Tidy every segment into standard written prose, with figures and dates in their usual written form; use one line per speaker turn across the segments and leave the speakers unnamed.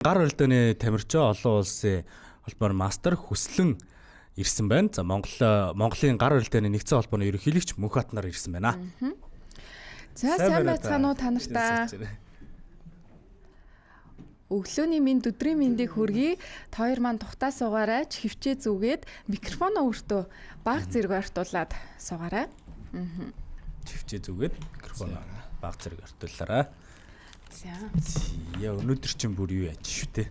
Гар барилдааны тамирчин олон улсын холбоор мастер хүслэн ирсэн байна. За Монголын гар барилдааны нэгдсэн холбооны ерөнхийлөгч Мөнхбатнаар ирсэн байна.
За сайн байцгаана уу та нартаа. Өглөөний минь өдрийн мэндийг хүргэе. Хоёр маань тухтаа суугаарай, хөвчөө зүгээд микрофоноо өөртөө баг зэрэг ойртуулад суугаарай.
Хөвчөө зүгээд микрофоноо баг зэрэг ойртуулаарай.
За.
Яа өнөөдөр чинь бүр юу яаж шүү те.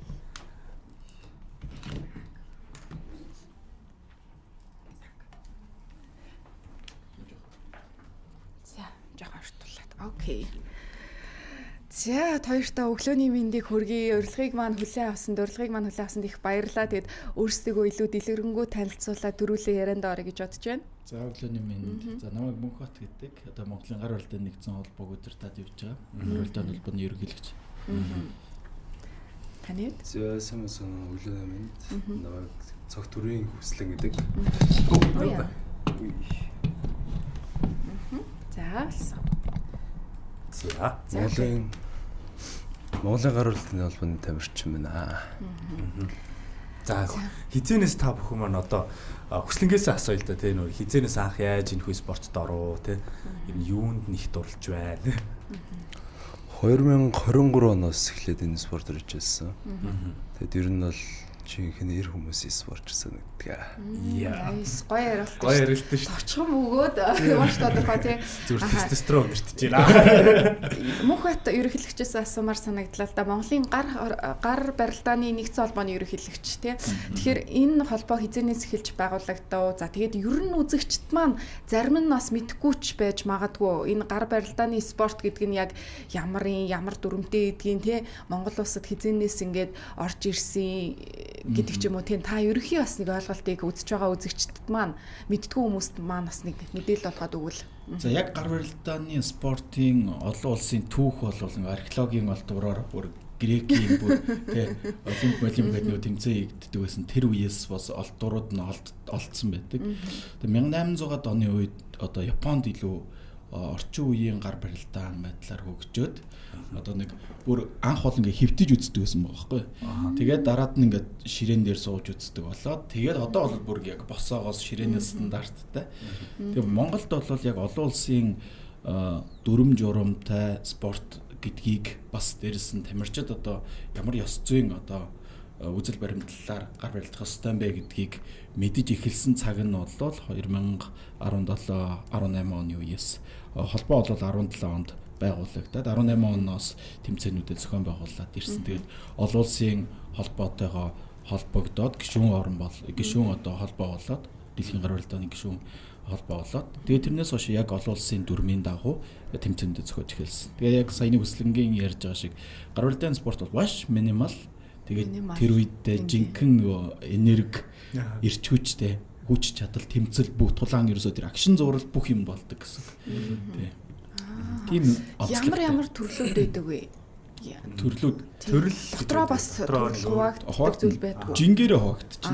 За, жоо ойртуулад. Окей. За хоёртаа өглөөний мэндийг хүргэе. Урилгыг маань хүлээн авсанд их баярлалаа. Тэгэд өөрсдийгөө илүү дэлгэрэнгүй танилцуулаад төрүүлээ ярианд орё гэж бодож байна.
За өглөөний мэнд. За намайг Мөнхбат гэдэг. Одоо Монголын гар барилдааны нэгдсэн холбоог удирдах явж байгаа. Гар барилдааны холбооны ерөнхийлөгч.
Таны үед?
За сайн өглөөний мэнд. Намайг цогт төрийн хүслэн гэдэг.
За.
Монголын гар барилдааны холбооны тамирчин байна.
За хизэнээс та бүхэн маань одоо хүслэнгээс асууя л да тий нөр хизэнээс анх яаж энэ хүү спортод ороо тий ер нь юунд нэгт орж байна.
2023 оноос эхлээд энэ спорт орж ирсэн. Тэгэд ер нь бол жинхэнэ эр хүмүүсийн спорт санагддаг.
Яа.
Гоё
ярилт шүү.
Товчхон өгөөд маш тодорхой тий.
Зүгээр тестостерон өртөж байна.
Мөнхбат ерөнхийлөгчөөс асуумаар санагдлаа л да. Монголын гар барилдааны нэгдсэн холбооны ерөнхийлөгч тий. Тэгэхээр энэ холбоо хизэнээс эхэлж байгуулагдав. За тэгээд ер нь үзэгчд маань зарим нь бас мэдгүйч байж магадгүй. Энэ гар барилдааны спорт гэдэг нь яг ямар дүрмтэй гэдгийг тий. Монгол улсад хизэнээс ингээд орж ирсэн гэдэг ч юм уу тийм та ерөнхий бас нэг ойлголтыг үзэж байгаа үзэгчдэд маань мэддгүү хүмүүст маань бас нэг мэдээлэл болгоод өгвөл.
За яг гар барилдааны спортын олон улсын түүх бол археологийн олдвороор бүр грекийн бүр тий олимп гэдэг тэмцээн хийгддэг байсан. Тэр үеэс бас олдворууд нь олдсон байдаг. Тэгээ 1800-аад оны үед одоо Японд илүү орчин үеийн гар барилдаа байдлаар хөгжөөд одоо нэг бүр анх бол ингээ хэвтэж үздэг байсан байгаа байхгүй. Тэгээд дараад нь ингээ ширээн дээр сууж үздэг болоод тэгээд одоо бол бүр яг босоогоос ширээнээс стандарттай. Тэгээд Монголд бол яг олон улсын дүрм журамтай спорт гэдгийг бас дээрээс нь тамирчид одоо ямар ёс зүйн одоо үзэл баримтлалаар гар барилдах ёстой юм бэ гэдгийг мэдэж эхэлсэн цаг нь бол 2017-18 оны үеэс холбоо бол 17 онд байгуулагдаад 18 оноос тэмцээнүүдэд зохион байгуулад ирсэн. Тэгээд олон улсын холбоотойгоо холбогдоод гишүүн одоо холбоо болоод дэлхийн гар барилдааны гишүүн холбоо болоод тэгээд тэрнээс хойш яг олон улсын дүрмийн дагуу тэмцээнүүдэд зохиож эхэлсэн. Тэгээд яг саяны хүслэнгийн ярьж байгаа шиг гар барилдааны спорт бол маш минимал. Тэгээд тэр үедээ жинхэнэ нөгөө энерги эрч хүчтэй хүч чадал тэмцэл бүх тулаан ерөөсөө тэр акшн зурал бүх юм болдог гэсэн. Тийм
ямар төрлүүд байдаг вэ?
Төрлүүд
дотроо бас хуваагддаг зүйл байдгүй.
Жингээрээ хуваагдчих.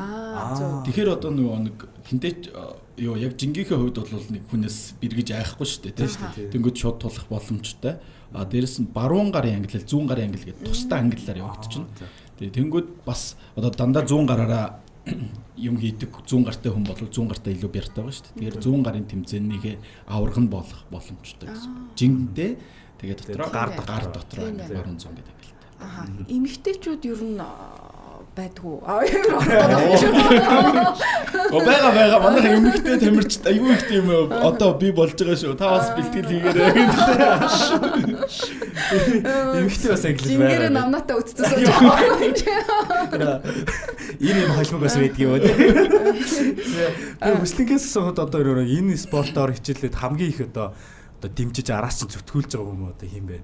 Тэгэхээр одоо нөгөө нэг хинтээ яг жингийнхээ хувьд бол нэг хүнээс бэргэж айхгүй шүү дээ тийм. Тэнгүүд шууд тулах боломжтой. Дээрэс нь баруун гарын англи, зүүн гарын англи гэдэг тусдаа англиар явагдчихна. Тэнгүүд бас одоо дандаа 100 гараараа юм хийдэг 100 гартай хүн бол 100 гартай илүү бяртай байгаа шүү дээ. Тэгэхээр 100 гарын тэмцээнийгээ аврах нь болох боломжтой гэсэн. Жингдээ тэгээд дотроо гар дотроо баруун 100 гэдэг юм л та.
Эмэгтэйчүүд ер нь байдгүй.
Байгаа манай эмэгтэй тамирчид аюу их тийм одоо би болж байгаа шүү. Та бас бэлтгэл хийгээрэй.
Эмэгтэй бас англид
байна. Жингэрэ намнатаа үтцсэн сууж байгаа.
Энэ холбоогоос байдаг юм уу? Тэгээ хүслэнгээс сууд одоо энэ спортоор хичээлээд хамгийн их одоо дэмжиж араас чинь зүтгүүлж байгаа хүмүүс одоо хин бэ?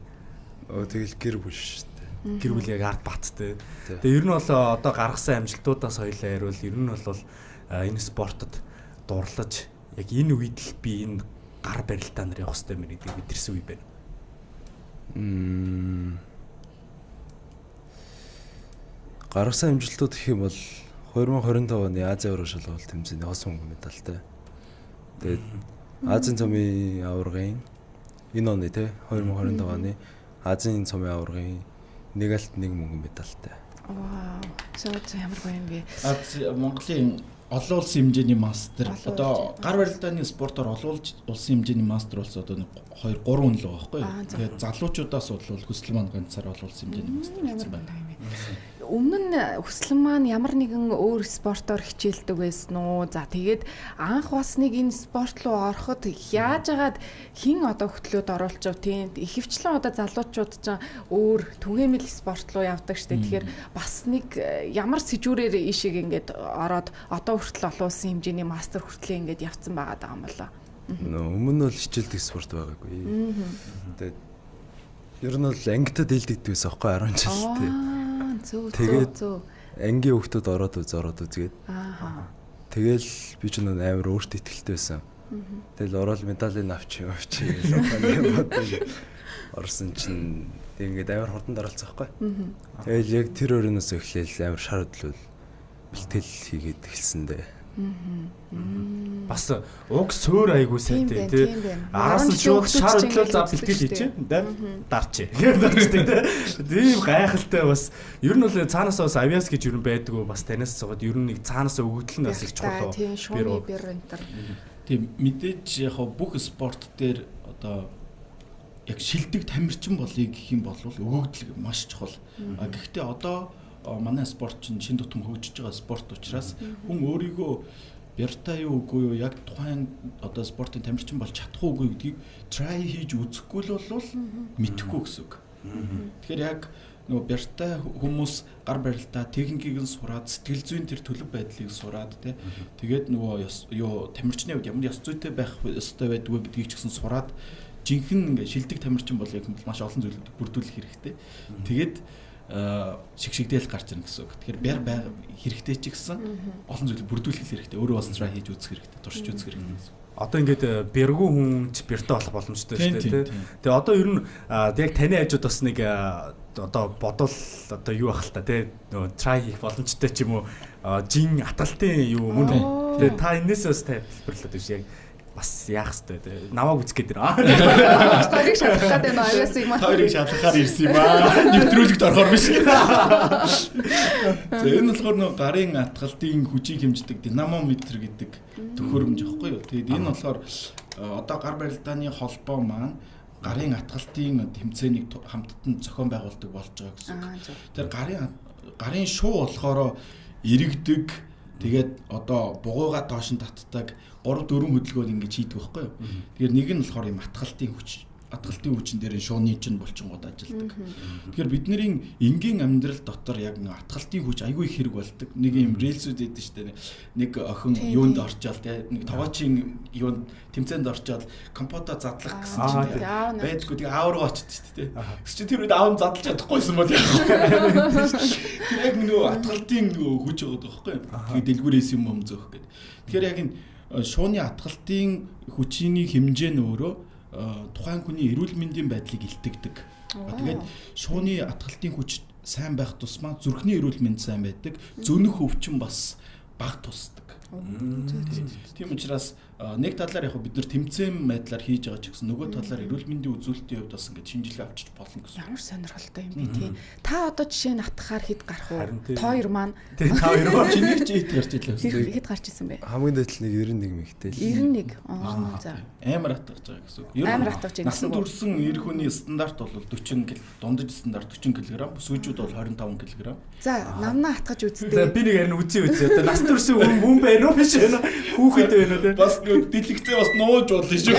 Тэгэл гэр бүл шүү дээ.
Гэр бүл яг арт баттай. Тэгээ ер нь бол одоо гаргасан амжилтуудаас хоёлаа ярил ер нь бол энэ спортод дурлаж яг энэ үед л би энэ гар барилдаа нар явах хэрэгтэй мэн гэдэг мэдэрсэн үе байна.
Гаргасан амжилтууд гэх юм бол 2025 оны Азийн аварга шалгалт тэмцээний хос мөнгө медальтай. Тэгээд Азийн цомын аваргын энэ оны 2025 оны Азийн цомын аваргын нэг алт нэг мөнгөн медальтай.
Вау. Зөв ямар гоё юм бэ?
Монголын олон улсын хэмжээний мастер одоо гар барилдааны спортоор олон улсын хэмжээний мастер болсон одоо 2 3 хүн л байгаа байхгүй юу. Тэгээд залуучуудаас бол хүсэл маань ганцаар олон улсын хэмжээний мастер болсон байна.
Өмнө нь хүсэл маань ямар нэгэн өөр спортоор хичээлдэг байсан уу? За тэгээд анх бас нэг энэ спорт руу ороход яаж агаад хин одоо хөтлөөд оруулж ав тийм ихэвчлэн одоо залуучууд ч өөр түгээмэл спорт руу явдаг штэ. Тэгэхээр бас нэг ямар сэжүүрээр ишиг ингээд ороод одоо хүртэл олон улсын хэмжээний мастер хүртлээ ингээд явцсан байгаа юм болоо.
Өмнө нь бол хичээлдэг спорт байгаагүй. Тэгээд ер нь бол ангитад хэлдэгдэг байсан аахгүй 10 жил тий. Тэгээд ангийн хүүхдүүд ороод үзгээд. Тэгэл би ч нэг амар өөртөө ихтэй байсан. Тэгэл ороод медалийг авчи гэж орсон чинь ингээд амар хурдан дараалцсан аахгүй. Тэгэл яг тэр өрөөс эхлээл амар шар хөдлөл бэлтгэл хийгээд эхэлсэн дээ.
Бас уг суур айгуу сайтай тий. Араас нь шууд шар хөдлөл за бэлтгэл хийчихэ. Дарчээ. Тийм гайхалтай бас ер нь бол цаанаасаа бас авиас гэж ер нь байдгүй бас танаас суугаад ер нь нэг цаанаасаа өгөгдөл нь бас их чухал.
Тийм шууны бэр энтер.
Тийм мэдээж яг бүх спорт дээр одоо яг шилдэг тамирчин болъё гэх юм бол өгөгдөл маш чухал. Гэхдээ одоо манай спорт чинь шин тутам хөгжиж байгаа спорт учраас хүн өөрийгөө бяртай юу үгүй юу яг тухайн одоо спортын тамирчин болж чадах уугүй гэдгийг try хийж үзэхгүй л бол мэдэхгүй гэсэн үг. Тэгэхээр яг нөгөө бяртай хүмүүс гар барилдаа техникийг нь сураад сэтгэл зүйн тэр төлөв байдлыг сураад тэгээд нөгөө юу тамирчны хувьд ямар ёс зүйтэй байх ёстой байдгүй гэдгийг ч гэсэн сураад жинхэнэ ингээ шилдэг тамирчин бол яг маш олон зүйлүүд бүрдүүлэх хэрэгтэй. Тэгээд шигшигдээл гарч ирнэ гэсэн үг. Тэгэхээр бяр хэрэгтэй ч гэсэн олон зүйл бүрдүүлэх хэрэгтэй. Өөрөө бас try хийж үзэх хэрэгтэй. Туршиж үзэх хэрэгтэй гэсэн.
Одоо ингээд бэргүү хүн ч бэртэй болох боломжтой шүү дээ тий. Тэгээ одоо ер нь яг таны хажууд бас нэг одоо бодвол одоо юу ах л та тий нөгөө try хийх боломжтой ч юм уу жин аталтын юу мөн тий та энэсээс тайлбарлаад биш яг бас яах хэвтэй тий навааг үзэх гээд байна.
Тойрыг шалгах гэдэг нь авиас юм аа.
Тойрыг шалгахаар ирсэн юм аа. Нэвтрүүлэгт орохоор биш. За энэ болохоор нөгөө гарын атгалтын хүчийг хэмждэг динамометр гэдэг төхөөрөмж аахгүй юу. Тэгээд энэ болохоор одоо гар барилдааны холбоо маань гарын атгалтын тэмцээнийг хамттан зохион байгуулдаг болж байгаа гэсэн үг. Тэр гарын шуу болохоор иргэдэг тэгээд одоо бугууга доош нь татдаг 3 4 хөдөлгөөр ингэж хийдэг байхгүй юу. Тэгэхээр нэг нь болохоор юм атгалтын хүчин дээр шууны чинь булчингууд ажилладаг. Тэгэхээр бидний энгийн амьдрал дотор яг нэг атгалтын хүч айгүй их хэрэг болдог. Нэг юм рельсүүд байдаг шүү дээ. Нэг охин юунд орчоод нэг таваачийн юунд тэмцээнд орчоод компото задлах гэсэн чинь байдгүй тийм аавруу очдөг шүү дээ. Гэвч чи тэр үед аав нь задлж чадахгүйсэн бол яг. Тэр яг нөгөө атгалтын нөгөө хүч байгаа байхгүй юу. Тэгээд дэлгүүрээс юм зөөх гэдэг. Тэгэхээр яг энэ шууны атгалтын хүчний хэмжээ нь өөрөө тухайн хүний эрүүл мэндийн байдлыг илтгэдэг. Тэгээд шууны атгалтын хүч сайн байх тусмаа зүрхний эрүүл мэнд сайн байдаг, зөнөх өвчин бас бага тусдаг. Тийм учраас нэг талаар яг бид нар тэмцээн байдлаар хийж байгаа ч гэсэн нөгөө талаар эрүүл мэндийн үзүүлэлтийн хувьд бас ингэж шинжилгээ авчиж болно гэсэн.
Ямар сонирхолтой юм бэ тий. Та одоо жишээ нь атгахаар хэд гарах уу? Тоор маань.
Тий та хоёр маань
чиний ч хэд гарч ирлээ.
Хэд гарч исэн бэ?
Хамгийн дээд нэг 91 мэгтэй л.
91. За.
Амар атгаж байгаа гэсэн үг.
Амар атгаж байгаа.
Насан турсан эр хүний стандарт бол 40 кг, дундаж стандарт 40 кг, сүүжүүд бол 25 кг.
За, намнаа атгаж үзтээ.
За би нэг харин үзье. Одоо нас турсан хүн байна уу биш вэ? Хүүхэд байна уу те?
Бас дэлгэцээ бас нууж болно шүү.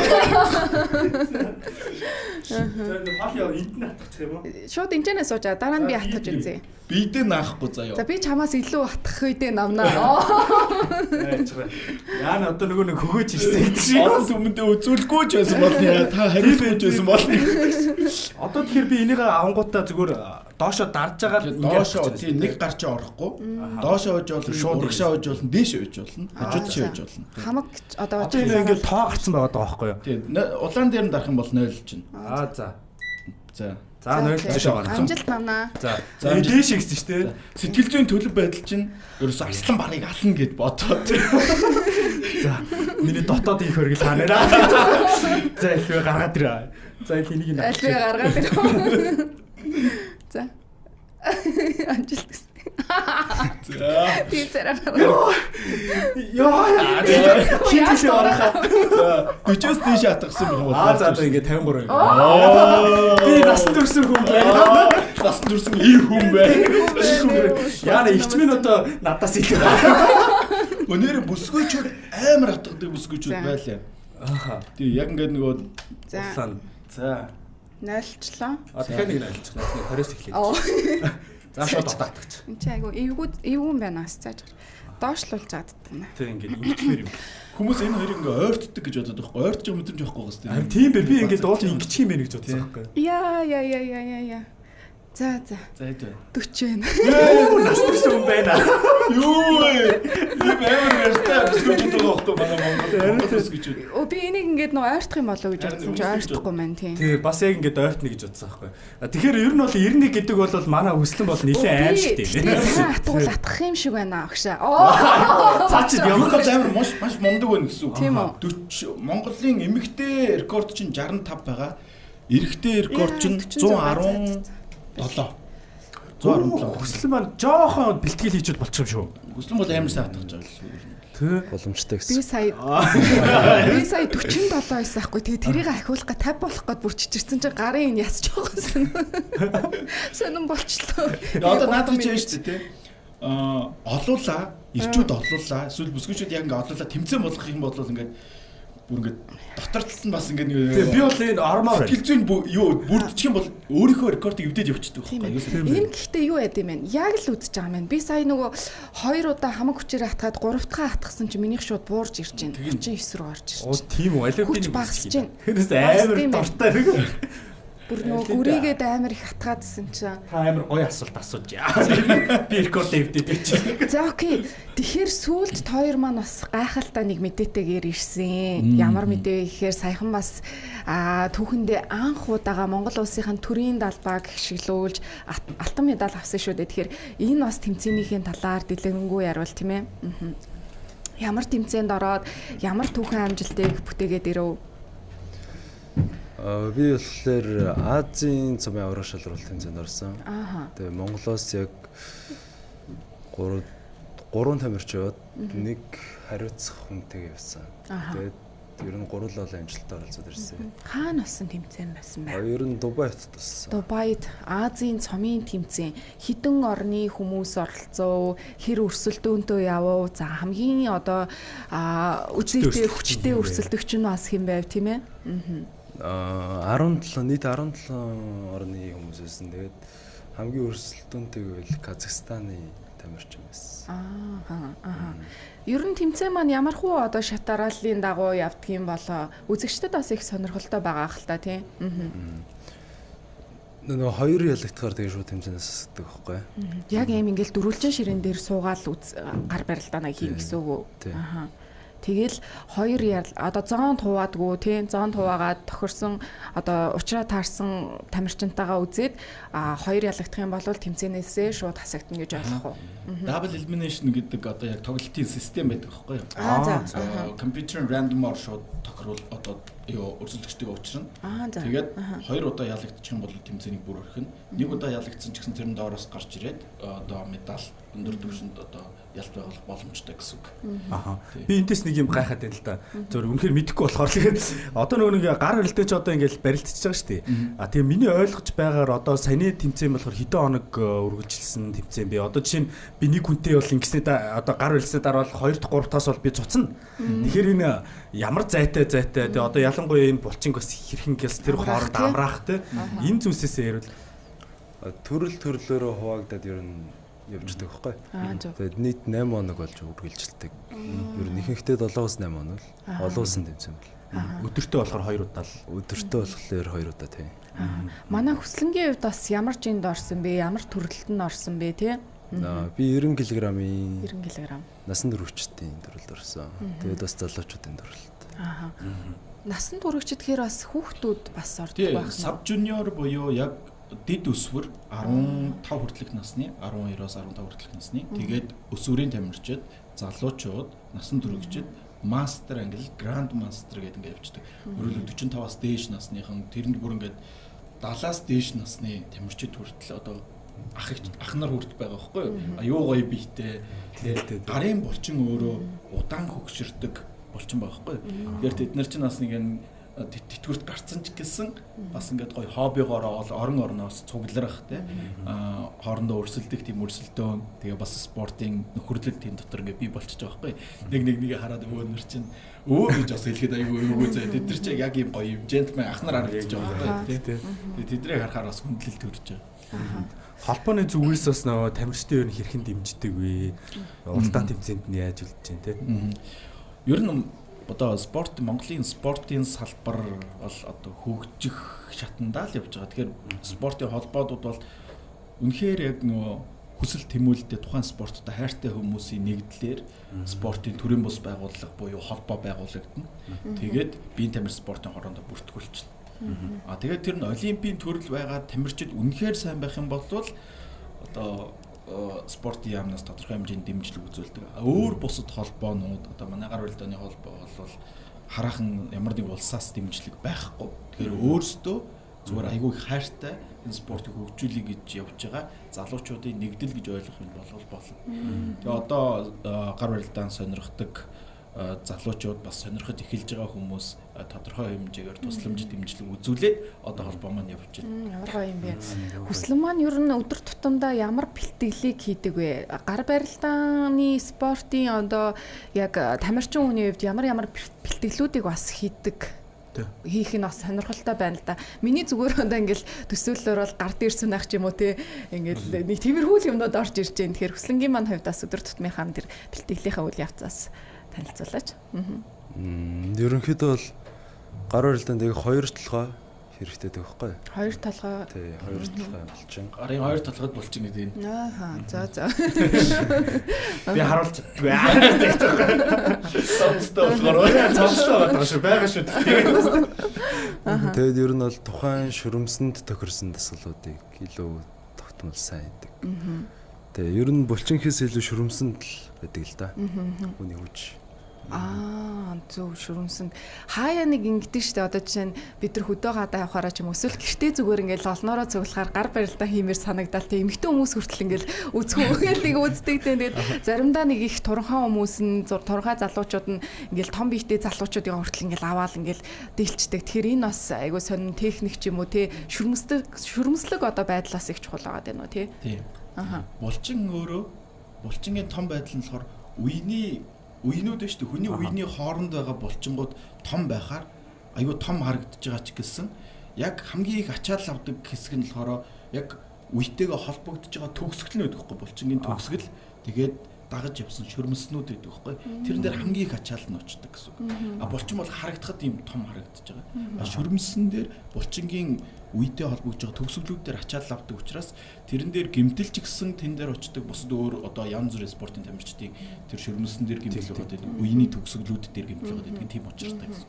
За хол яа энд нь атгах юм уу?
Шууд энэчнээ суужаа дараа нь би атгаж үзье.
Бидээ наахгүй заяа.
За би чамаас илүү атгах үедээ намнаа.
Яа одоо нөгөө нэг хөгөөж ирсэн гэдэг шиг.
Олон түмэндээ үзүүлэхгүй ч байсан бол та хариулж байсан бол.
Одоо тэгэхээр би энийг авангуудаа зүгээр доошоо дарж байгаа
доошоо тийм нэг гарч орохгүй. Доошоо ойж болно, урагшаа ойж болно, дээш ойж болно, хажууд чи ойж болно.
Хамаг одоо
ингээд тоо гарсан байгаа даа байхгүй юу?
Тийм улаан дээр нь дарах юм бол 0 чинь.
За.
За
0 цаашаа гарсан.
Амжилт намнаа.
За дээш ихсэн шүү дээ.
Сэтгэл зүйн төлөв байдал чинь ерөөсө арслан барыг ална гэд бодоод.
За миний дотоод их хөргөл ханараа. За илүү гаргаад ирээ. За энийг
аль гаргаад ирээ. За. Амжилт гэсэн. Би цараа.
Яа. Хитээс орохоо.
40-оос дээш хатгсан байх уу?
За ингээд 53. Би насанд төрсөн хүн байна.
Насанд төрсөн ив хүн байна.
Яа ихчмэн одоо надаас илүү.
Өнөөдөр бүсгүйчүүд амар хатгадаг бүсгүйчүүд байлаа.
Ааха.
Тий яг ингээд нөгөө
За.
Нойлчлоо.
Тэгэхээр нэг нойлчихлаа. 20-с эхлэв. За шууд татагч.
Энд чи айгу эвгүй байна бас зааж. Доошлуулж чаддаг.
Тэг ингээд ингэчмэр юм.
хүмүүс энэ хоёрыг ингээ ойртдаг гэж бодоод байхгүй. Ойртож байгаа мэдрэмж байхгүй гэсэн.
Харин тийм бэ. Би ингээд дуулж ингэчих юм байна гэж бодсон байхгүй.
Яа. За.
За хэвээ.
40 байна.
Нас төрсөн хүн байна.
Юу вэ? Би амар ярьтаа бүсгүйчүүд байгаа байхгүй манай Монгол бүсгүйчүүд.
Би энийг ингээд нөө ойртох юм болоо гэж бодсон чи ойртохгүй маань тийм.
Тий, бас яг ингээд ойртно гэж бодсон байхгүй. Тэгэхээр ер нь бол 91 гэдэг бол манай хүслэн бол нэлээд аимшигтэй.
Сайн атгуул атгах юм шиг байна агшаа.
Цаа чи
Монгол амар маш мундаг байна гэсэн үг.
Тийм үү?
40 Монголын эмэгтэй рекорд чинь 65 байгаа. Эрэгтэй рекорд чинь 117. 117.
Хүслэн маань жоохон бэлтгэл хийчихэд болчих юм шүү.
Хүслэн бол амар сайн атгах гэж байгаа юм.
Тий.
Боломжтой
Би
гэсэн.
сая 47 байсан байхгүй. Тэгээ тэрийг ахиулах га 50 болох гээд бүрчижирсэн чинь гарын ясч байгаа сонин болчлоо.
Одоо наадах чинь шүү дээ тий. Олуулаа, ирчүүд олуулаа, эсвэл бүсгүйчүүд яг ингээ олуулаа тэмцээн болгох юм бол ингээд бүр ингээд дотортол нь бас ингээд
би бол энэ ормоор
сэтгэл зүйн юу бүрдчих юм бол өөрийнхөө рекордыг эвдээд явчихдаг байхгүй юу?
Энэ гэхдээ юу яд юм бэ? Яг л үзэж байгаа юм. Би сая нөгөө 2 удаа хамаг хүчээр хатгаад 3 дахь хатгсан чинь минийх шууд буурж ирж байна. 39 рүү орж ирж байна.
Тийм үү? Алив би
Хүч багасж байна.
Тэрээс амар дуртай.
Бүр нөгөө гүрийгээд амар их хатгаадсэн чинь.
Та амар гоё асуулт асууж. Би рекорд эвдээд чи.
За окей. Тэгэхээр сүүлд хоёр маань бас гайхалтай нэг мэдээтэйгээр ирсэн. Ямар мэдээ вэ гэхээр саяхан бас түүхэндээ анх удаага Монгол улсынхаа төрийн далбаа гიშгэлүүлж алтан медаль авсан шүү дээ. Тэгэхээр энэ бас тэмцээнийхээ талаар дэлгэнгүй яривал тийм ээ. Ямар тэмцээнд ороод ямар түүхэн амжилтыг бүтээгээд ирв?
Би болохоор Азийн цомын аврах шалралт тэмцээнд орсон. Тэгээ Монголоос яг 3 тамирч яваад нэг хариуцах хүнтэйгээ явсан. Тэгээд ер нь 3 л амжилттай оролцоод ирсэн.
Хаана болсон тэмцээн байсан бэ?
Ер нь Дубайд туссан.
Дубайд Азийн цомын тэмцээн хэдэн орны хүмүүс оролцов, хэр өрсөлдөөнтэй явв. За хамгийн одоо үзэлтэй хүчтэй өрсөлдөгч нь бас хэм байв тийм ээ?
17 нийт 17 орны хүмүүс байсан. Тэгээд хамгийн өрсөлдөөнтэй гэвэл Казахстаны тамирчин байсан.
Ер нь тэмцээн маань ямархуу одоо шат дарааллын дагуу явдгийм болоо үзэгчдэд бас их сонирхолтой байгаа хэл та тийм.
Нөгөө хоёр ялагдахаар тэгээ шууд тэмцээнээс асуудаг байхгүй.
Яг ийм ингээл дөрвөлжин ширээн дээр суугаад гар барилдаанаа хийн гэсэн үг үү? Тэгэл хоёр одоо зонд хуваадгүй тийм зонд хуваагаад тохирсон одоо уучраа таарсан тамирчинтайгаа үзээд хоёр ялагдах юм бол тэмцээнээсээ шууд хасагдана гэж ойлгох уу?
Double elimination гэдэг одоо яг тоглолтын систем байдаг байхгүй юу?
За.
Компьютер рандомор шууд тохирвол одоо юу өрсөлдөгчдөө уучрна. Тэгээд хоёр удаа ялагдчих юм бол тэмцээнийг бүр орхино. Нэг удаа ялагдсан ч гэсэн тэр нь доороос гарч ирээд одоо медаль өндөр түвшинд одоо ялт байгуулах боломжтой гэсэн үг.
Би энэс нэг юм гайхаад байна л да. Зөв үнэхээр мэдэхгүй болохоор тэгээд одоо нөгөө нэг гар хөлтэй ч одоо ингээл барилдчихж байгаа шүү дээ. Тэгээ миний ойлгож байгаар одоо саяны тэмцээн болохоор хэдэн хоног үргэлжилсэн тэмцээн бэ. Одоо жишээ нь би нэг хүнтэй бол ингэснээр одоо гар хөлсөд дараал 2 дахь 3 таас бол би цуцна. Тэгэхээр энэ ямар зайтай тэгээ одоо ялангуяа энэ булчинг бас хэрхэн гэлс тэр хооронд амраах те энэ зүйлсээсээ ярил төрлөөрөө хуваагдаад ер нь явждаг байхгүй. Тэгээд нийт 8 хоног болж үргэлжилдэг. Ер нь ихэнхдээ 7-8 хоног олуулсан тэмцээн бол. Өдөртөө болохоор 2 удаа л. Өдөртөө болохоор 2 удаа тийм.
Манай хүслэнгийн хувьд бас ямар жинд орсон бэ? Ямар төрөлд нь орсон бэ тий?
Би 90 кг-ийн
90 кг.
Насан туршидтын төрөлд орсон. Тэгээд бас залуучуудын төрөлд.
Насан туршид гэхээр бас хүүхдүүд бас ордог байх.
Саб жуниор буюу яг дид өсвөр 15 хүртэлх насны 12-оос 15 хүртэлх насны тэгээд өсвөрийн тамирчид залуучууд насан туршид мастер англи гранд мастер гэдэг ингээд явждаг. Өөрөлд 45-аас дээш насныхан тэрэнд бүр ингээд 70-аас дээш насны тамирчид хүртэл одоо ах нар хүрд байгаа байхгүй юу? Аюу гоё биетэй. Тэгээд гарын булчин өөрөө удаан хөгшөрдөг булчин байгаа байхгүй юу? Тэгэхээр тэд нар чинь бас нэг тэтгэврт гарцсан ч гэсэн бас ингээд гоё хоббигоороо орон орноос цугларах тий хоорондоо өрсөлдөх тийм өрсөлдөөн тэгээ бас спортын нөхөрлөл тийм дотор ингээд бий болчихж байгаа байхгүй нэг хараад өвөнөр чинь гэж бас хэлэхэд айгүй зөө тэд нар чинь яг ийм гоё юм джентльмен ахнаар харагдаж байгаа байхгүй тий тэднийг харахаар бас хүндлэл төрж байгаа.
Холбооны зүгээс бас нөгөө тамирчдын ер нь хэрхэн дэмждэг вэ? Уралдаан тэмцээнд нь яаж үлдэж байна тий?
Ер нь одоо Монголын спортын салбар бол одоо хөгжих шатандаа л явж байгаа. Тэгэхээр спортын холбоодууд бол үнэхээр яг нөгөө хүсэл тэмүүлэлтэд тухайн спорттой хайртай хүмүүсийн нэгдлэр спортын төрийн бус байгууллага буюу холбоо байгуулагдана. Тэгээд биеийн тамир спортын хороонд бүртгүүлчихнэ. Тэгээд тэр нь олимпийн төрөл байгаа тамирчид үнэхээр сайн байх юм бол одоо спортын яамнаас тодорхой хэмжээнд дэмжлэг үзүүлдэг. Өөр бусад холбоонууд одоо манай гар барилдааны холбоо бол хараахан ямар нэг улсаас дэмжлэг байхгүй. Тэгэхээр өөрсдөө зүгээр айгүй хайртай энэ спортыг хөгжүүлэх гэж явж байгаа залуучуудын нэгдэл гэж ойлгох юм болов болно. Тэгээ одоо гар барилдаан сонирхдаг залуучууд бас сонирхож эхэлж байгаа хүмүүс тодорхой хэмжээгээр тусламж дэмжлэг үзүүлээд одоо холбоо маань явж байна.
Ямар гоё юм бэ. Хүслэн маань ер нь өдөр тутамдаа ямар бэлтгэлийг хийдэг вэ? Гар барилдааны спортын одоо яг тамирчин хүний хувьд ямар бэлтгэлүүдийг бас хийдэг? Хийх нь бас сонирхолтой байна л да. Миний зүгээр одоо ингээл төсөөллөөр бол гар дээрсэн байх ч юм уу те ингээл нэг тиймэрхүү юмнууд орж ирж байна. Тэгэхээр хүслэнгийн маань хувьд бас өдөр тутмынхаа тэр бэлтгэлийнхаа үйл явцаас танилцуулаач.
Ерөнхийдөө бол гар барилдаанд яг хоёр толгой хэрэгтэй байхгүй юу?
Хоёр толгой.
Тий, хоёр толгой булчин.
Гарын хоёр толгойд булчин гэдэг юм.
За.
Би харуулж байна.
Цонцтой болохоор
цонцтой байгаа шүү. Бага шүү.
Тэгээд ер нь бол тухайн шүрмсэнд тохирсон дасгалуудыг илүү тогтмол сайн хийдэг. Тэгээ ер нь булчинхээс илүү шүрмсэнд л байдаг л да. Хүний хүч.
Зөв шүрмсэнд хаяа нэг ингэдэж штэ одоо жишээ нь бид нар хөдөө гадаа явахаараа ч юм эсвэл гэртээ зүгээр ингээл олноороо цуглахаар гар барилдаа хиймээр санагдал тэг эмэгтэй хүмүүс хүртэл ингээл үзхүүгээл нэг үздэг тэгээд заримдаа нэг их туранхай хүмүүс нь туранхай залуучууд нь ингээл том биетэй залуучуудыг хүртэл ингээл аваал ингээл дэлчдэг. Тэгэхээр энэ бас айгуу сонин техник ч юм уу те шүрмслэг одоо байдлаас их чухал байгаа дээ нөө тий.
Булчин булчингийн том байдал нь болохоор үеинүүд шүү дээ. Хүний үений хооронд байгаа булчингууд том байхаар аюу том харагдаж байгаа ч гэсэн яг хамгийн их ачаал авдаг хэсэг нь болохоор яг үетэйгээ холбогдож байгаа төгсгөл нь байдаг байхгүй булчингийн төгсгөл. Тэгээд дагаж явсан шүрмснүүд байдаг байхгүй. Тэрэн дээр хамгийн их ачаал нь очдог гэсэн үг. Булчин бол харагдахад ийм том харагдаж байгаа. Шүрмсэн дээр булчингийн үетэй холбогдож байгаа төгсгөлүүд дээр ачаал авдаг учраас тэрэн дээр гэмтэлч гисэн тэн дээр очдог бусад өөр одоо янз бүрийн спортын тамирчдын тэр шүрмсэн дээр гэмтэл байгаа гэдэг. Үений төгсгөлүүд дээр гэмтэл байгаа гэдэг тийм учиртай гэсэн.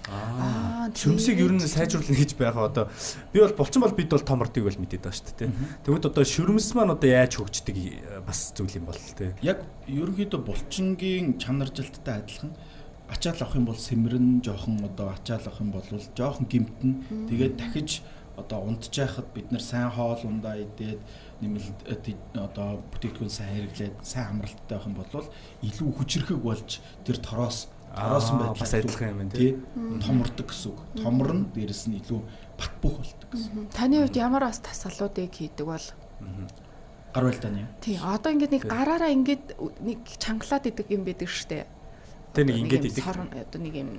Шүрмсийг ер нь сайжруулна гэж байгаа одоо би бол булчин бол бид бол томордыг бол мэдээд байгаа шүү дээ. Тэгвэл одоо шүрмс маань одоо яаж хөгждөг бас зүйл юм бол тээ.
Яг ерөнхийдөө булчингийн чанаржилттай адилхан ачаал авах юм бол сэмрэн жоохон одоо ачаал авах юм бол жоохон гэмтэн тэгээд дахиж одоо унтжаахад бид нар сайн хоол ундаа идээд нэмэлт одоо бүтээгдэхүүн сайн хэрэглээд сайн амралттай байх юм бол илүү хүчрэхэг болж тэр тороос байдлаар
бас адилхан юм тий.
Томордог гэсэн үг. Томорно дээрэс нь илүү бат бөх болдог гэсэн.
Таны хувьд ямар бас тасгалуудыг хийдэг бол
гар барилдааны.
Тий. Одоо ингээд нэг гараараа ингээд нэг чангалаад идэг юм байдаг штэ.
Тэ нэг ингээд идэг.
Одоо нэг юм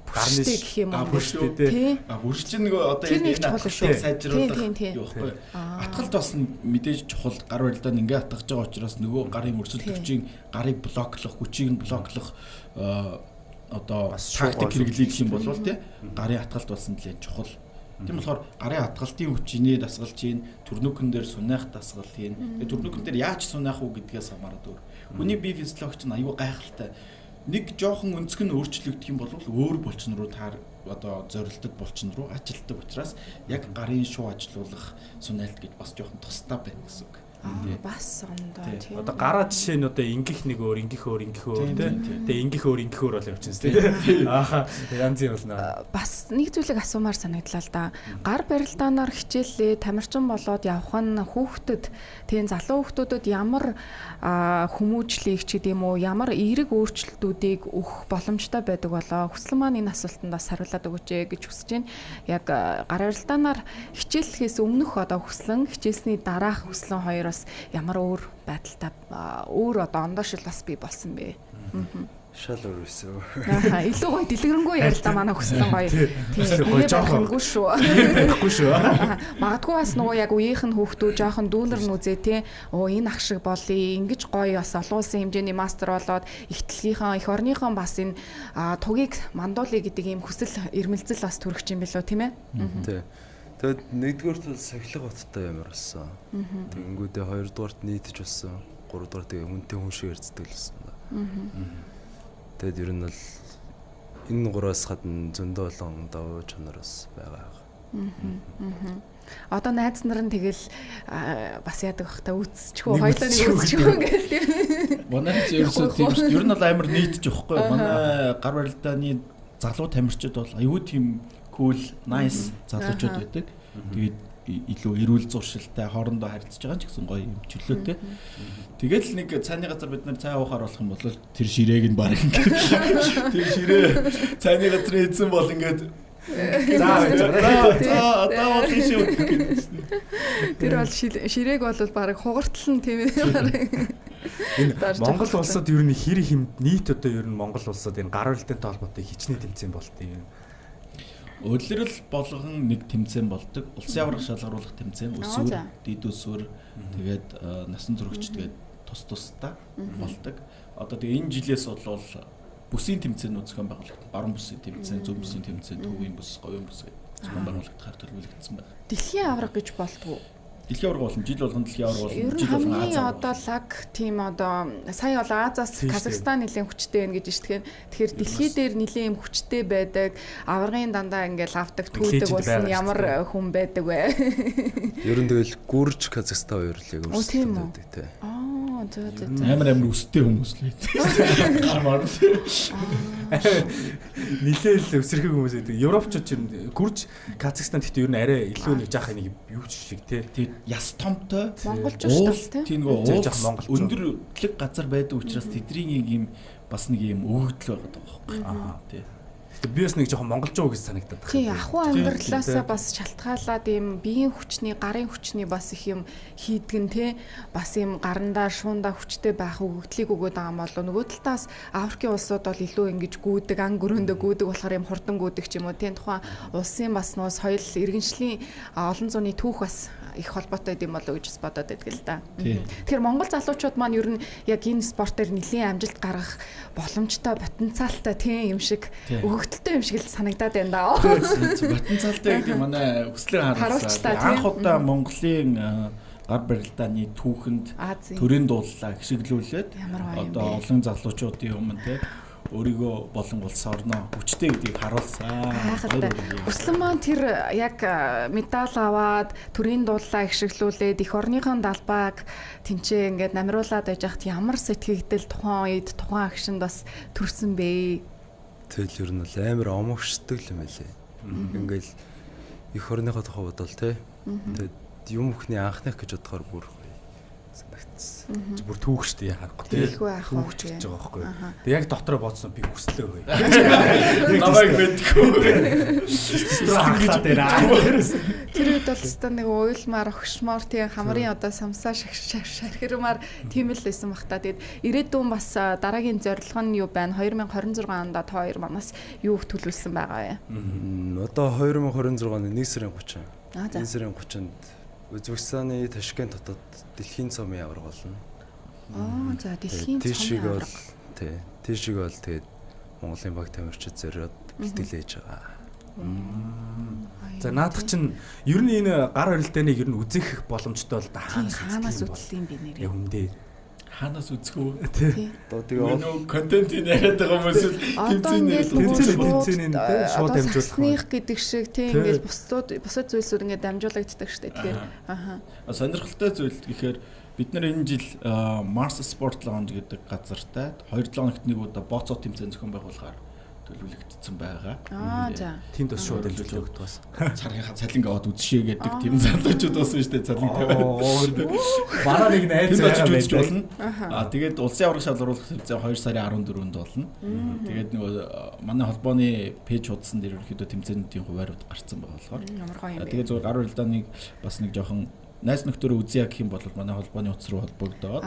гарны
гэх юм уу?
Тий. Бүрч нэг одоо энэ атгалыг сайжруулах юу вэ? Атгалт бас мэдээж чухал гар барилдаанд ингээд атгаж байгаа учраас нөгөө гарын өрсөлдөгчийн гарыг блоклох, хүчийг нь блоклох одоо тактик хэрэглэх юм бол тий гарын атгалт болсон нэлээд чухал. Тийм болохоор гарын атгалтын хүчний дасгалж ийн төрнөкөн дээр сунайх дасгал ийн. Тэгээ төрнөкөн дээр яаж сунайх уу гэдгээс хамаарат өөр. Хүний бие физиологч нь аюу гайхалтай. Нэг жоохон өнцг нь өөрчлөгдөх юм бол өөр булчин руу одоо зорилтод булчин руу ажилтдаг учраас яг гарын шуу ажилуулах сунайлт гэж бас жоохон тустай байна гэсэн үг.
Бас ондоо тийм.
Одоо гараа жишээ нь одоо ингэх нэг өөр тэгээ ингэх өөр бол явчихсан тийм. Ааха янз юм болно.
Бас нэг зүйлийг асуумаар санагдлаа л да. Гар барилдаанаар хичээлээ тамирчин болоод явах нь хүүхдэд тийм залуу хүүхдүүдэд ямар хүмүүжлийг ч гэдэм үү ямар эерэг өөрчлөлтүүдийг өгөх боломжтой байдаг болоо хүслэн маань энэ асуултанд бас хариулаад өгөөч гэж хүсэж байна. Яг гар барилдаанаар хичээлэхээс өмнөх одоо хүслэн хичээлсний дараах хүслэн хоёроос ямар өөр байдалтай өөр одоо ондоошил бас бий болсон бэ.
Шал өөр байсан.
Илүү гоё дэлгэрэнгүй ярилтаа манай хүслэн гоё.
Тийм гоё жоохон
шүү.
Байхгүй шүү.
Магадгүй бас нөгөө яг үеийнх нь хүүхдүүд жоохон дүүнер нүзээ те. Энэ ах шиг болъё. Ингиж гоё бас олон улсын хэмжээний мастер болоод ихтлгийнхаа эх орныхон бас энэ тугийг мандуулъя гэдэг ийм хүсэл эрмэлзэл бас төрөгч юм билүү тийм ээ.
Тий. Тэгэд нэгдүгээрт бол сахилга баттай ямар болсон. Тэгэнгүүтээ хоёрдугаарт нийтж болсон. Гуравдугаар тэгээ хүнтэй хүн шиг ярьцдаг л болсон ба. Тэгэд ер нь бол энэ гураас гадна зөндөө олон давуу чанар бас байгаа.
Одоо найз нар нь тэгэл бас яадаг бах та үсчихгүй хоёлоо нэг үсчихгүй ингээл тийм.
Манай ерөөсөө тийм шүү. Ер нь бол амар нийтж өгөхгүй. Манай гар барилдааны залуу тамирчид бол аюу тийм cool, nice залуучууд байдаг. Тэгээд илүү эрүүл зуршилтай хоорондоо харьцаж байгаа ч гэсэн гоё юм чөлөөтэй. Тэгэл нэг цайны газар бид нар цай уухаар болох юм бол тэр ширээг нь баг ингээд тэр ширээ цайны газар эзэн бол ингээд одоо бол шүү.
Тэр бол ширээг бол баг хугартал нь тийм ээ.
Монгол улсад ер нь хэр хэмт нийт одоо ер нь Монгол улсад энэ гар барилтаантай холбоотой хичнээн тэмцээн болт юм.
Өдлөрл болгон нэг тэмцээн болдог. Улсын аврах шалгаруулах тэмцээн, өсвөр, дид өсвөр, тэгээд насан туршид тэгээд тусдаа болдог. Одоо тэгээ энэ жилээс бол бүсийн тэмцээнүүд зохион байгуулагдсан. Баруун бүсийн тэмцээн, зөв бүсийн тэмцээн, төвийн бүс, говийн бүс гэдэг зохион байгуулагдахаар төлөвлөгдсөн байна.
Дэлхийн авраг гэж болдгоо.
Дэлхийн авраг болон жил болгон дэлхийн авраг болон
жил болгон Азийн одоо лаг тийм одоо сая бол Азаас Казахстан нэлийн хүчтэй байна гэж иштгэн. Тэгэхээр дэлхий дээр нэлийн юм хүчтэй байдаг аврагын дандаа ингээл авдаг түүдэг улс нь ямар хүн байдаг вэ?
Ер нь тэгэл гүрж Казахстан хоёрлыг өөрсдөө тий.
Амар өстэй хүмүүс л үү. Гар
нилээл өсөрхөг хүмүүс байдаг. Европчууд ч гүрж Казахстан гэхдээ ер нь арай илүү нэг жаах нэг юу шиг тий.
Яс томтой
монголчууд
тийм нөгөө өндөрлөг газар байдаг учраас тэдний ийм бас нэг ийм өгөгдөл байгаа байхгүй.
Би бас нэг жоохон монголчуу гэж санагдаад байна.
Тийм ахуй амьдралаасаа бас шалтгаалаад ийм биеийн хүчний, гарын хүчний бас их юм хийдгэн те бас ийм гарандаа, шуундаа хүчтэй байх өгөгдлийг өгöd байгаа юм болоо. Нөгөө талаас Африкийн улсууд бол илүү ингэж гүйдэг, ан гөрөөндөө гүйдэг болохоор ийм хурдан гүйдэг ч юм уу. Тийм тухайн улсын бас нөө соёл иргэншлийн олон зууны түүх бас их холбоотой юм болоо гэж бодоод байдаг л да. Тэгэхээр монгол залуучууд маань ер нь яг энэ спортоор нэлийн амжилт гаргах боломжтой, потенциалтай тийм юм шиг өгөгдөлтэй юм шиг л санагдаад байна даа.
Потенциалтай гэдэг манай хүслээр харуулсан. Анх удаа Монголын гар барилдааны түүхэнд төрийн дууллаа гიშгэлүүлээд одоо олон залуучуудын өмнө те өөрийгөө болон улс орноо хүчтэй гэдгийг харуулсан.
Хүслэн маань тэр яг медаль аваад төрийн дууллаа гიშгэлүүлээд эх орныхон далбааг тэнцээ ингээд намруулаад байж хат ямар сэтгэгдэл тухайн үед тухайн агшинд бас төрсөн бэ?
Тэгэл ер нь амар омогшдаг юм байлээ. Ингээл эх орныхоо тухай бодвол те. Тэгээд юм бүхний анхных гэж бодохоор бүр санагдсан.
Бүр түүх штий харахгүй
түүхч
гэж байгаа байхгүй. Тэг яг дотроо бодсон би хүслээ хөөе.
Намайг мэдгүй.
Тэр үед бол өстө нэг уйлмаар огшмоор тийм хамрын одоо самсаа шархирмаар тийм л байсан бах та. Тэгээд ирээдүйн бас дараагийн зорилго нь юу байна? 2026 онд та хоёр манаас юу төлөвлөсөн байгаа вэ?
Одоо 2026 оны 1 сарын 30. 1 сарын 30-нд Узбекистаны Ташкент хотод дэлхийн цомын авраг болно.
За дэлхийн цомын авраг.
Тийшиг бол тэгээд Монголын баг тамирчид зориод бэлтгэлээж байгаа.
За наадах чинь ер нь энэ гар барилдааныг ер нь үзэх боломжтой бол
хаанаас үзэх юм бэ нэрээ?
Юмдээ
хаанаас үзэх үү?
Одоо тэгээ
контентийг яриад байгаа хүмүүс
тэмцээний шууд
дамжуулах гэдэг шиг тийм ингээд бусад зүйлсүүд ингээд дамжуулагддаг шүү дээ. Тэгэхээр
сонирхолтой зүйл гэхээр Бид нэр энэ жил Mars Sport Lounge гэдэг газартай 2-7 хоногт нэг удаа боцоо тэмцээн зохион байгуулахаар төлөвлөгдсөн байгаа.
За.
Тэнд бас шууд илжүүлж өгдөг бас.
Царгийнхаа цалин аваад үзшээ гэдэг тийм залуучууд болсон шүү дээ. Цалин тавиад.
Манай нэг найз
үзэж болно. Тэгээд улсын авраг шалгаруулах тэмцээн 2 сарын 14-нд болно. Тэгээд нөгөө манай холбооны пэйж хуудсан дээр ерөнхийдөө тэмцээнүүдийн хуваарууд гарцсан байгаа болохоор. Тэгээд зөв гар барилдааныг бас нэг жоохон найз нөхдөөрөө үзье гэх юм бол манай холбооны утас руу холбогдоод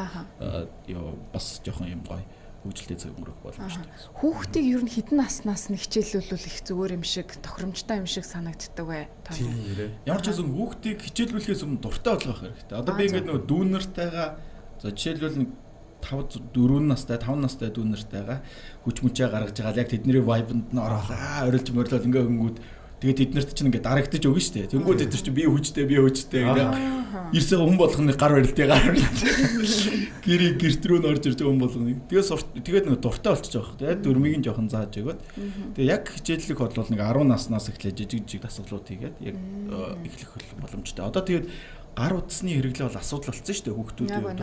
бас жоохон юм гоё хөгжилтэй цаг өнгөрөх боломжтой.
Хүүхдийг ер нь хэдэн наснаас нь хичээлүүлвэл их зүгээр юм шиг тохиромжтой юм шиг санагддаг бай.
Ямар ч гэсэн хүүхдийг хичээлүүлэхээс өмнө дуртай болгох хэрэгтэй. Одоо би ингээд нөгөө дүүнертайгаа за жишээлбэл нэг 4 настай 5 настай дүүнертайгаа хүч мүчээ гаргаж байгаа л яг тэдний vibe-нд нь ороод орилж морилол ингээ хөнгүүд тэгээд тэднэрт чинь ингээд дарагдаж өгнө шүү дээ. Тэнгүүд тэд чинь би хүчтэй гэдэг. Ирсээ хүн болгоны гар барилтыг гэрт рүү н орж ирж хүн болгоны. Тэгээд нэг дуртай болчих жоох. Тэгээд дөрмийг нь жоохон зааж өгөөд. Тэгээд яг хичээллэх бодлол нэг 10 наснаас эхлээд жижиг дасгалууд хийгээд яг эхлэх боломжтой. Одоо тэгээд гар утасны хэрэглээ бол асуудал болсон шүү дээ хүүхдүүдийн хувьд.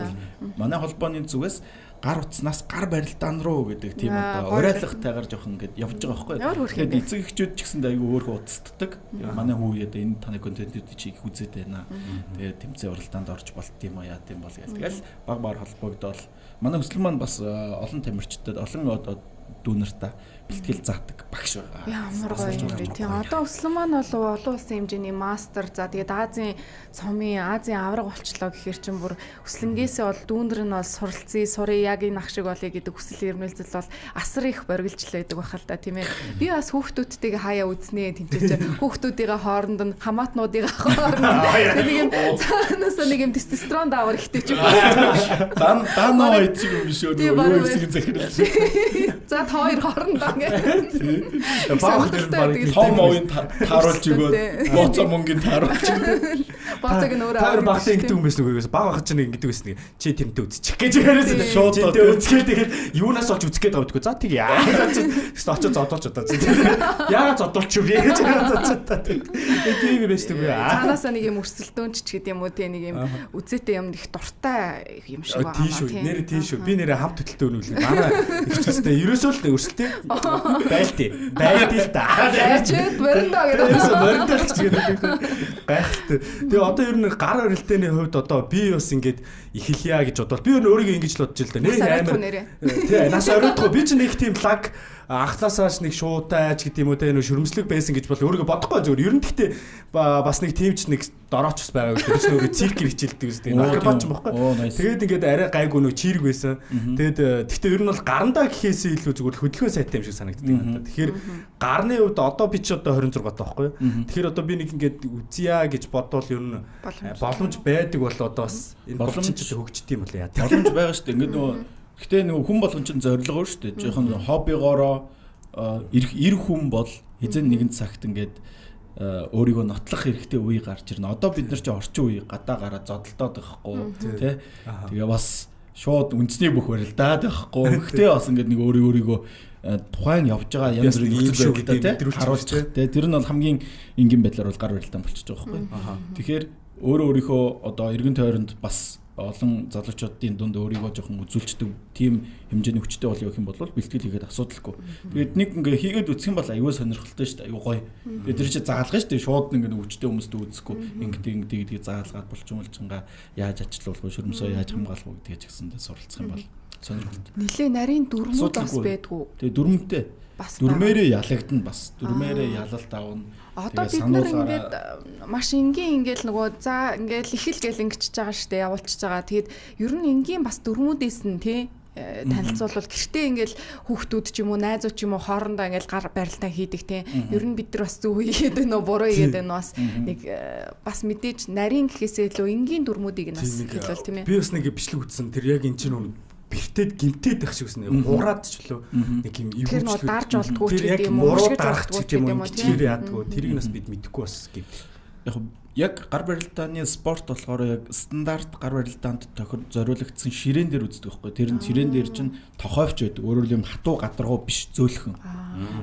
Манай холбооны зүгээс гар утаснаас гар барилдаан руу гэдэг тийм одоо уриалгатайгаар жоохон ингээд явж байгаа байхгүй. Тэгээд эцэг эхчүүд ч гэсэн айгүй өөрөө уцтдаг. Манай хүүгээд энэ таны контентууд чи их үзээд байна. Тэгээд тэмцээн уралдаанд орж болт юм аа яа тийм бол тэгэл баг баг холбогдоод манай өсөл маань бас олон тамирчдад олон одоо дүүнертаа бэлтгэл заадаг багш байгаа.
Ямар гоё юм бэ. Тийм одоо өслөн маань бол олон улсын хэмжээний мастер за тэгээд Азийн цомын Азийн авраг болчлоо гэхээр чинь бүр өслөнгөөсөө бол дүүнер нь бол суралцъя сурыг яг энэ ах шиг болъё гэдэг хүсэл эрмэлзэл бол асар их боргилжлаа гэдэг бахал та тийм ээ. Би бас хүүхдүүдтэйгээ хаяа үзнэ тэмцэж хүүхдүүдийн хооронд нь хамаатнуудын хооронд нэг юм цаанаас нэг юм тестостерон даавар ихтэй ч юм.
Данаа идчих юм биш үү? Юу хэсэг захирал.
За та хоёр хоорондоо
том овын тааруулж өгөөд боцоо мөнгөнд тааруулж
боцог нь өөрөө
таар багтай гэдэг юм байсан үгээс баг баг чинь ингэдэг байсан чи тэрнтэй үзчих гэж яриасан шууд үзгээ тэгээд юунаас олж үзэх гээд байгаа гэдэггүй за тэг яа гэсэн очиж зодолч удаа яа зодолч юу гэж бодож та тийм байсан үгүй
цаанаасаа нэг юм өрсөлдөөнч ч гэдэг юм уу те нэг юм үзээтэй юм их дуртай юм шиг байгаа
юм тийм шүү би нэрээ хав төтөлтэй өнүүлээ манай ихчтэй ерөөсөө л өрсөлтэй байлти л та
яачээд мөрөндөө гэдэг
мөрөндөө ч гэдэг гайхалтай. Тэгээ одоо ер нь гар барилтааны хувьд одоо би бас ингэж эхэлье гэж бодвол би өөрийгөө ингэж л бодож л да. Нэр амар тий нас оройтгоо би ч нэг тийм лаг анхнаасааш нэг шуудаач гэдэг юм уу те нэг шүрмслэг байсан гэж бол өөрийгөө бодохгүй зүгээр. Ер нь гэхдээ бас нэг тимч нэг дорооч бас байгаа гэдэг чинь өөрөө циркэр хичээлдэг үстэй. Акробат ч юм баггүй. Тэгээд ингээд арай гайгүй нөө чирэг байсан. Тэгээд гэхдээ ер нь бол гарандаа гэхээсээ илүү зүгээр хөдөлгөөн сайтай юм шиг санагддаг юм да. Тэгэхээр гарны хувьд одоо би ч одоо 26 таахгүй. Тэгэхээр одоо би нэг ингээд үзья гэж бодвол ер нь боломж байдаг бол одоо бас энэ боломжтой хөгждөг юм бол яа.
Боломж байгаа шүү дээ. Ингээд нөгөө гэхдээ нөгөө хүн болгон ч зорилгоо шүү дээ. Жоохон хоббигоороо ирэх хүн бол эзэн нэгэн цагт ингээд өөрийгөө нотлох хэрэгтэй үе гарч ирнэ. Одоо бид нар ч орчин үе гадаа гараад зодолдоод байхгүй тий. Тэгээ бас шууд үндэсний бүх барилдаад байхгүй. Гэхдээ бас ингээд нэг өөрийгөө тухайн явж байгаа янз бүрийн нөхцөл байдлаа харуулж тий. Тэр нь бол хамгийн энгийн байдлаар бол гар барилдаан болчихж байгаа байхгүй. Тэгэхээр өөрийнхөө одоо эргэн тойронд бас олон залуучуудын дунд өөрийгөө жоохон үзүүлчдэг тийм хэмжээний хүчтэй болё гэх юм бол бэлтгэл хийгээд асуудалгүй. Тэгээд нэг ингээ хийгээд үсэх юм бол аюу сонирхолтой шүү дээ. Аюу гоё. Тэгээд тэр чинь заалгана шүү дээ. Шууд ингээ хүчтэй хүмүүст үзэхгүй. Ингээ гэдгийг заалгаад булчмалчингаа яаж ачлуулах вэ? Шөрмсөө яаж хамгаалах вэ гэдгийг ч гэсэндээ суралцах юм бол сонирхолтой.
Нилээ нарийн дүрмүүд бас байдгүй.
Тэгээд дүрмтэй. Дүрмээрээ ялагдана бас. Дүрмээрээ ялалт авна.
Одоо бид нар ингээд маш энгийн ингээл нөгөө за ингээл ихэл гэл ингэчихэж байгаа штэ явуулчихж байгаа. Тэгээд ер нь энгийн бас дүрмүүдээс нь тий танилцуулбал гэртээ ингээл хүүхдүүд ч юм уу найзууд ч юм уу хоорондоо ингээл гар барилтаа хийдэг тий. Ер нь бид нар бас зөв хийгээд байна уу буруу хийгээд байна уу бас нэг бас мэдээж нарийн гэхээсээ илүү энгийн дүрмүүдийг нь бас хэлвэл тийм ээ.
Би бас нэг бичлэг ütсэн тэр яг эн чинь бэртээд гимтээд байх шиг үснэ. Гураад ч лөө нэг юм
эвгүй. Тэр нь дарж болдгоо ч гэдэг юм уу.
Мурууд дарах ч юм уу. Тэр яадгүй. Тэрийг нас бид мэдэхгүй бас гэв.
Яг гар барилдааны спорт болохоор яг стандарт гар барилдаанд зориулагдсан ширээн дээр үздэг байхгүй. Тэр нь ширээн дээр чинь тохойвч байдаг. Өөрөөр юм хатуу гадаргуу биш зөөлхөн.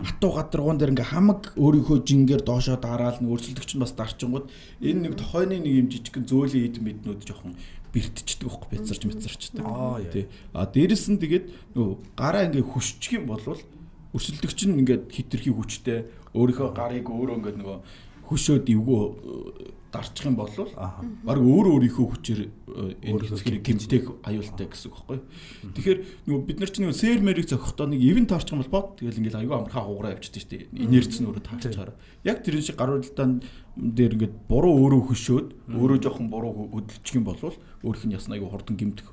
Хатуу гадаргуун дээр ингээ хамаг өөрийнхөө жингээр доошоо дараал нь өрсөлдөгч нь бас дарчингууд энэ нэг тохойны нэг юм жижигхэн зөөлийн эд мэднүүд жоохон бэртчихдэг байхгүй бяцарч мэцарчдаг. Тий. Дээрэс нь тэгээд нөгөө гараа ингээ хөшчих юм бол өрсөлдөгч нь ингээд хитрхи хүчтэй өөрийнхөө гарыг өөрөө ингээд нөгөө хөшөөд эвгүй дарчих юм бол баг өөрийнхөө хүчээр энэ хэсгийг гэмтэх аюултай гэсэн үг байхгүй. Тэгэхээр нөгөө бид нар чинь нөгөө сермерийг зохихдоо нэг ивент таарчих юм бол бод тэгэл ингээд аюу амархаа хугараа явчихдаг шүү дээ. Инерц нь өөрөө таарчаар. Яг тэр шиг гар уралдаан дээр ингээд буруу өөрөө хөшөөд өөрөө жоохон буруу хөдөлчих юм бол өөрийнх нь ясна аюу хурдан гэмтэх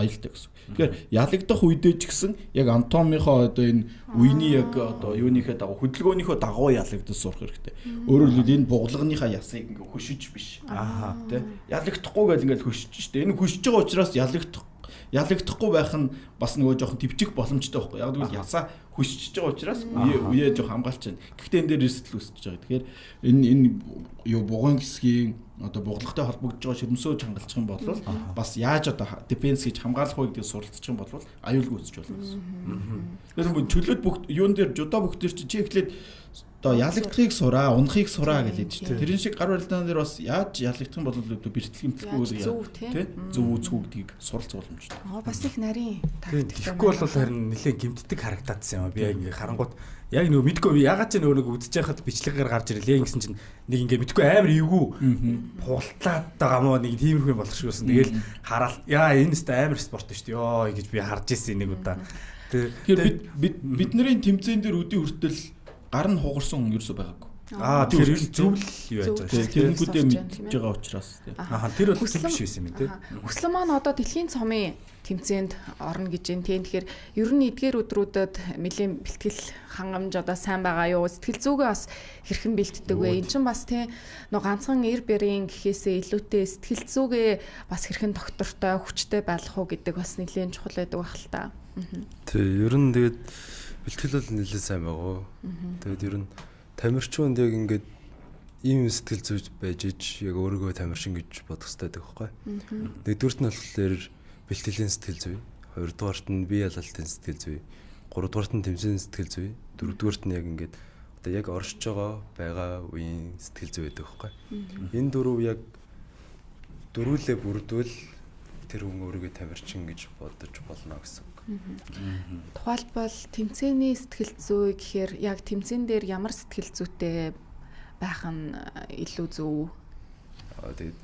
аюултай гэсэн. Тэгэхээр ялагдах үедээ ч гэсэн яг анатомийнхоо одоо энэ үений яг одоо юуныхаа дагуу хөдөлгөөнийхөө дагуу ялагдаж сурах хэрэгтэй. Өөрөөр хэлбэл энэ буглагынхаа ясыг ингээ хөшиж биш. Тэ ялагдахгүй гэл ингээ хөшиж штэ. Энэ хөшиж байгаа учраас ялагдахгүй байх нь бас нөгөө жоохон төвчих боломжтой байхгүй. Яг тэгвэл ясаа хөшиж байгаа учраас үеэ жоох хамгаалж байна. Гэхдээ энэ дээр эрсдэл үүсэж байгаа. Тэгэхээр энэ юу буган хэсгийн одоо буглагтай холбогдож байгаа ширмсөө хангалтчих юм бол бас яаж одоо дефенс гэж хамгаалах вэ гэдгийг суралцчих юм бол аюулгүй үүсэж болно гэсэн. Тэгэхээр чөлөөт бүх юун дээр жудо бүх дээр чи эхлээд одоо ялагдахыг сураа, унахыг сураа гэж хэлж байна. Тэрэн шиг гар барилдаан дээр бас яаж ялагдах юм бол бэртэл гэмтэхгүй тий зөв үзхүү гэдгийг суралцах боломжтой.
Бас их нарийн тактик.
Тэгэхгүй бол харин нэлээд гэмтдэг харагдаадсан юм. Би яг ингээ харангууд яг нөгөө мэдгүй ягаад ч нөгөө үдчихэж байхад бичлэгээр гарч ирлээ гэсэн чинь нэг ингээ мэдгүй амар эвгүй пуултлаад байгаа мó нэг тиймэрхүү болох шиг байсан. Тэгэл хараал яа энэ тест амар спорт шүү дээ ёо гэж би харж ирсэн нэг удаа.
Тэгэхээр бидний тэмцээн дээр өдий хүртэл гар нь хугарсан хүн ерөөсөө байгаагүй.
Тэр зөв л юу яаж байгаа шүү.
Тэрэнгүүдээ мэдж байгаа учраас тийм.
Тэр бол биш байсан юм тий.
Хүслэн маань одоо дэлхийн цомын тэмцээнд орно гэж байна тийм. Тэгэхээр ер нь эдгээр өдрүүдэд нэлийн бэлтгэл хангамж одоо сайн байгаа юу? Сэтгэл зүгээ бас хэрхэн бэлтдэг вэ? Энд чинь бас тийм нөө ганцхан эр бэрийн гэхээсээ илүүтэй сэтгэл зүгээ бас хэрхэн доктортой хүчтэй байлгах уу гэдэг бас нэлийн чухал байдаг байх л та.
Тий, ер нь тэгээд бэлтгэл бол нэлээд сайн байгаа. Тэгээд ер нь тамирчуунд яг ингээд ийм сэтгэл зүйч байж иж яг өөрийгөө тамирчин гэж бодох хэрэгтэй байхгүй. Нэгдүгürt нь болохоор бэлтгэлийн сэтгэл зүй, хоёрдугаарт нь бие ялалтын сэтгэл зүй, гуравдугаарт нь тэмцээний сэтгэл зүй, дөрөвдүгээрт нь яг ингээд одоо яг оршиж байгаа үеийн сэтгэл зүй байдаг байхгүй. Энэ дөрөв яг дөрвөлээ бүрдвэл тэр хүн өөрийгөө тамирчин гэж бодож болно гэсэн.
Тухайлбал тэмцээний сэтгэл зүй гэхээр яг тэмцээн дээр ямар сэтгэл зүйтэй байх нь илүү зөв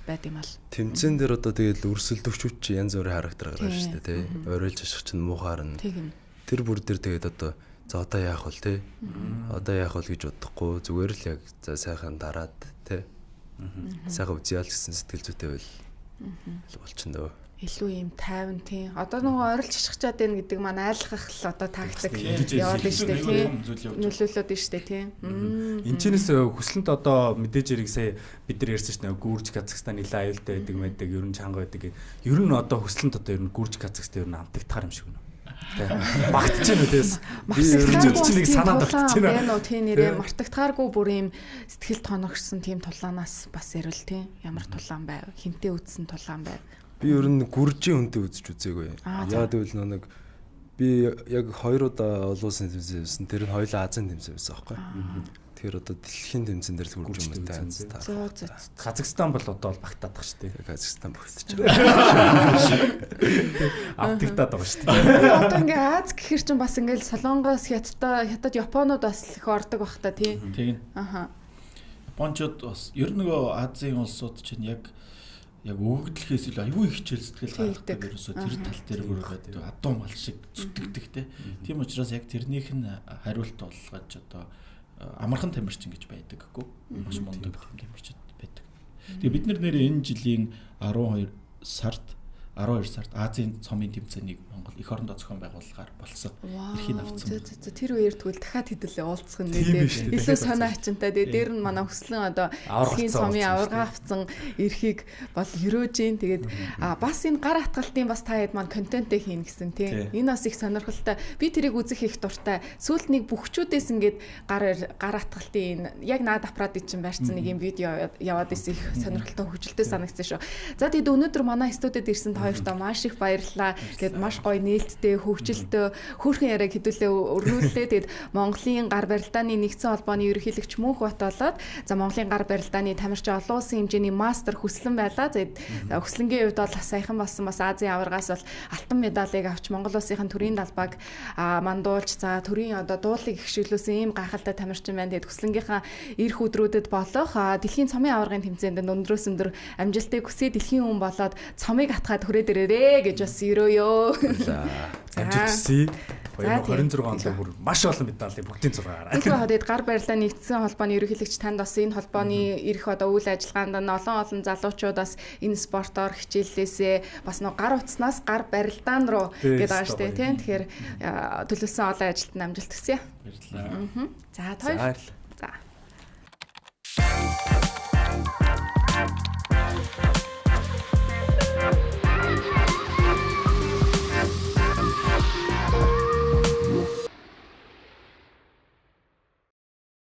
байт юм бол.
Тэмцээн дээр одоо тэгэл өрсөлдөгчүүд чи янз бүрийн характер гаргаж штэ тий. Оройлж ашиг чинь муухаар нь. Тэр бүр дээр тэгээд одоо за одоо яах вэ тий. Одоо яах вэ гэж бодохгүй зүгээр л яг за сайхан дараад тий. Сайхан үзьяал гэсэн сэтгэл зүйтэй байл болчихно дөө.
Илүү юм тайван тийм. Одоо нөгөө орилж шашгачаад байна гэдэг маань айлгах л одоо тактик яваад штэ тийм. Нөлөөлөд штэ тийм.
Энд чинээс хүслэнт одоо мэдээж хэрэг сая бид нар ярьсан штэ гүрж Казахстан нэлээд аюултай байдаг байдаг ер нь чанга байдаг гэх. Ер нь одоо хүслэнт одоо ер нь гүрж Казахстан ер нь амтагдахаар юм шиг байна. Багтж байна үтээс. Би чинь нэг санаад болчихж байна.
Тийм нэрээ мартагдахааргүй бүр юм сэтгэл тоногшсон тийм тулаанаас бас ярил тийм. Ямар тулаан байв? Хинтээ үтсэн тулаан байв?
Би ер нь гүржийн хүнтэй үзэж үзээгүй. Яагаад гэвэл нэг би яг 2 удаа олон улсын тэмцээн явсан. Тэр нь хоёулаа Азийн тэмцээн байсан аахгүй. Тэгэхээр одоо дэлхийн тэмцээн дээр гүрж юм таа.
Казахстан бол одоо багтаадах шүү дээ.
Казахстан багтаж
байгаа. Автагдаад байгаа шүү дээ.
Одоо ингээ Аз гэхэр чинь бас ингээл Солонгос, Хятад, Японууд бас их ордог бах та тийм.
Япончууд бас ер нь нөгөө Азийн улсууд чинь яг өгөгдлөхөөс илүү аюу их хичээл сэтгэл гаргадаг ерөөсөө тэр тал дээр бүрээд адуу мал шиг зүтгэдэг те. Тийм учраас яг тэрнийх нь хариулт болгож одоо амархан тамирчин гэж байдаг гэхгүй. Маш мундаг тамирчид байдаг. Тэгээ бид нэрээ энэ жилийн 12 сард Азийн цомын тэмцээнийг Монгол эх орондоо зохион байгуулахаар болсон. Эрхийн авцсан.
Тэр үеэр тэгвэл дахиад хэдүүлээ уулзах нь нэлээд илүү сонио ачинтай. Тэгээ дээр нь манай хүслэн одоо эрхийн цомын аварга авцсан эрхийг бол өрөөж гин. Тэгээд бас энэ гар хатгалтын бас та хэд маань контенттэй хийн гэсэн тийм. Энэ бас их сонирхолтой. Би тэрийг үзэх их дуртай. Сүүлд нэг бүхчүүдээс ингээд гар хатгалтын яг наад аппарат чинь барьсан нэг юм видео яваад исэн их сонирхолтой хөгжилтэй санагдсан шүү. За тэгээд өнөөдөр манай студид ирсэн хоёртоо маш их баярлалаа. Гэт маш гоё нээлттэй, хөгжилтэй хөөрхөн яриаг хэдүүлээ өрнүүллээ. Тэгэд Монголын гар барилдааны нэгдсэн холбооны ерөнхийлөгч Мөнх Бат болоод за Монголын гар барилдааны тамирчин олон улсын хэмжээний мастер хүслэн байлаа. Тэгэд хүслэнгийн хувьд бол саяхан болсон бас Азийн аваргаас бол алтан медалийг авч Монгол улсынхын төрийн талбайг мандуулж за төрийн одоо дуулыг гიშгэлүүлсэн ийм гайхалтай тамирчин байна. Тэгэд хүслэнгийнхаа ирэх өдрүүдэд болох дэлхийн цомын аваргын тэмцээнд өндрөөс өндөр амжилтыг хүсье. Дэлхийн хүн болоод цомыг атгаад хүрээд ирээрээ гэж бас өрөөё.
Амжилт хүсье. 2026 онд бүр маш олон медаль бүгдийн 6-аар.
Тэгээд гар барилдаа нэгдсэн холбооны ерөнхийлөгч танд бас энэ холбооны ирэх одоо үйл ажиллагаанд олон залуучууд бас энэ спортоор хичээллээсээ бас нэг гар утаснаас гар барилдаан руу гэдэг байгаа шүү дээ тийм. Тэгэхээр төлөвлөсөн олон ажилтнаа амжилт хүсье.
Баярлалаа.
За баярлалаа. За.